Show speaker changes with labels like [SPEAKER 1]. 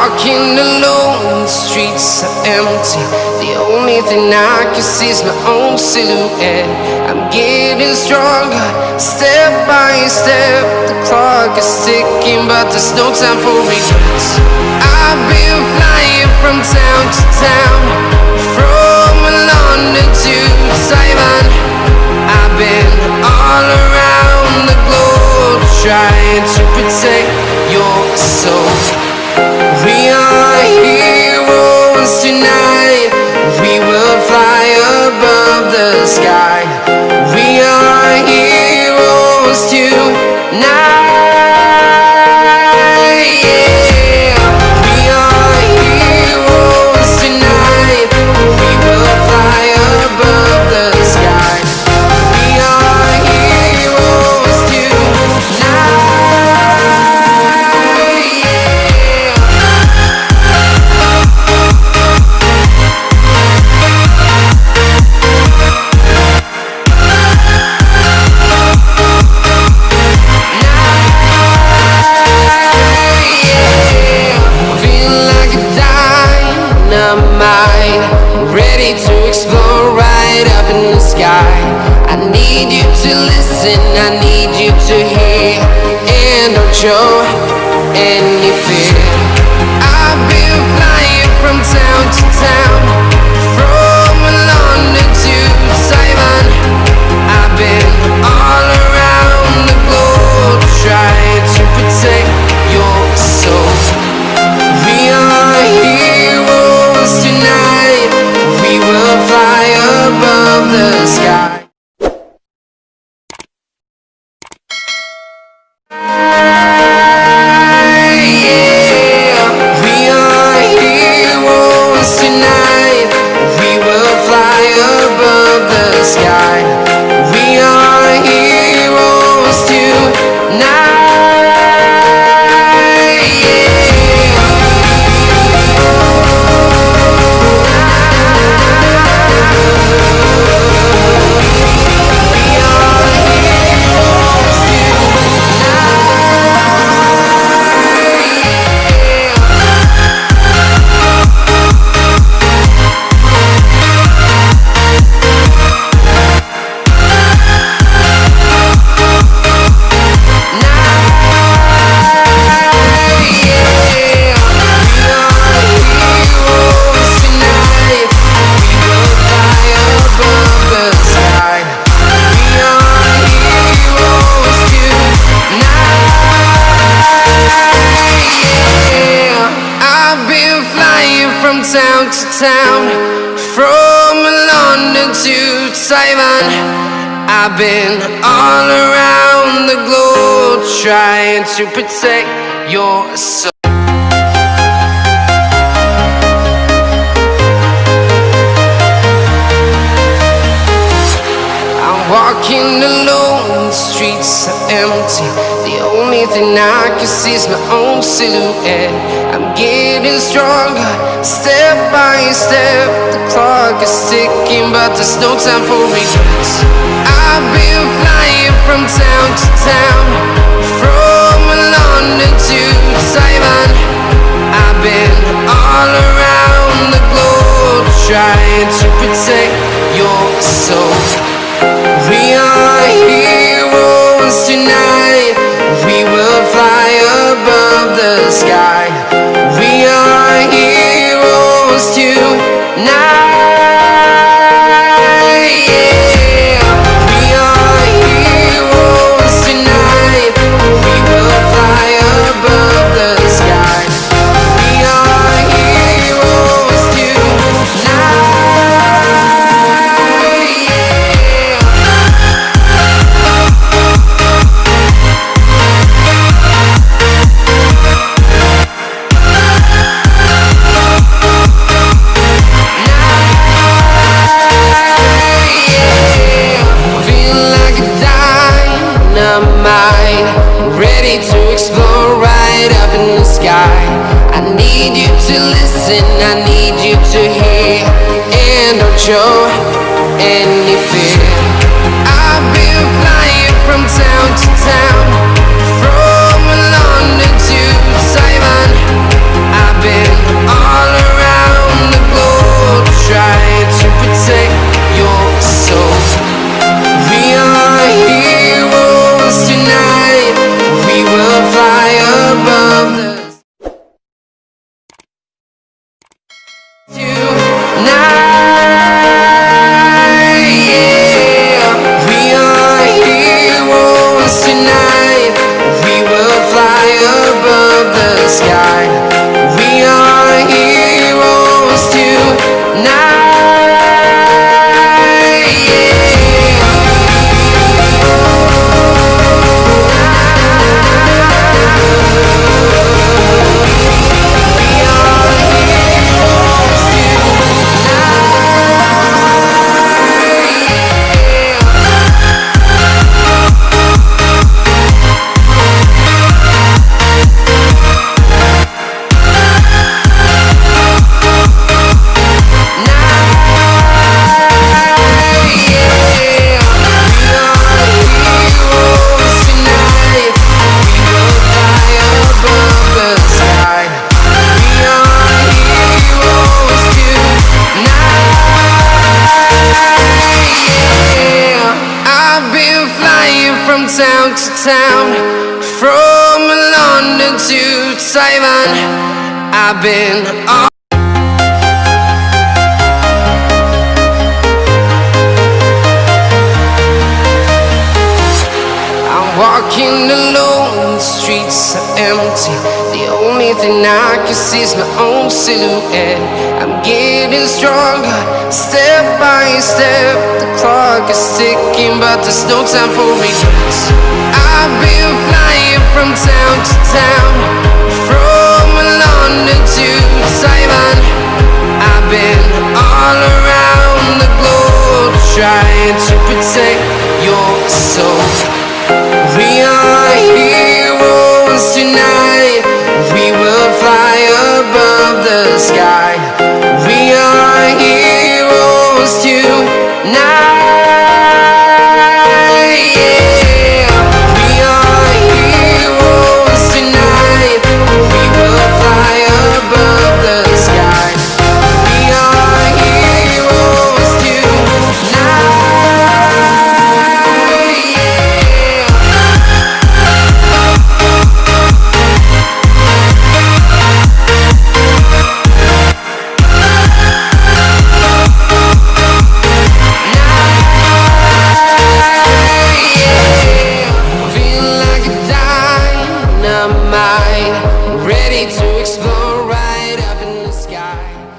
[SPEAKER 1] walking alone, the streets are empty. The only thing I can see is my own silhouette. I'm getting stronger, step by step. The clock is ticking, but there's no time for regrets. I've been flying from town to town, from London to Taiwan. I've been all around the globe, trying to protect your soul. We are heroes tonight. We will fly above the sky. We are heroes tonight. Yeah. We are heroes tonight. We will fly above the sky. We are heroes tonight. Ready to explore right up in the sky. I need you to listen, I need you to hear, and don't show any fear. I've been flying from town to town, from London to Taiwan. I've been all around the globe, trying to protect your soul. We are heroes tonight. We will fly above the sky. Yeah, we are heroes tonight. We will fly above the sky. We are heroes tonight. Town to town, from London to Taiwan. I've been all around the globe, trying to protect your soul. I'm walking alone, the streets are empty. The only thing I can see is my own silhouette. I'm getting stronger, step by step. The clock is ticking, but there's no time for regrets. I've been flying from town to town, from London to Taiwan. I've been all around the globe, trying to protect your soul. We are heroes tonight. We will fly above the sky. We are heroes tonight. Yeah, we are heroes tonight. We will fly above the sky. We are heroes tonight. Ready to explore right up in the sky. I need you to listen, I need you to hear, and don't show any fear. I've been flying from town to town, from London to Taiwan. I've been town to town, from London to Taiwan. I've been all walking alone, the streets are empty. The only thing I can see is my own silhouette. I'm getting stronger, step by step. The clock is ticking, but there's no time for regrets. I've been flying from town to town, from London to Taiwan. I've been all around the globe, trying to protect your soul. We are heroes tonight. We will fly above the sky. We are heroes tonight. Yeah. We are heroes tonight. We will fly above the sky. We are heroes tonight. Ready to explore right up in the sky.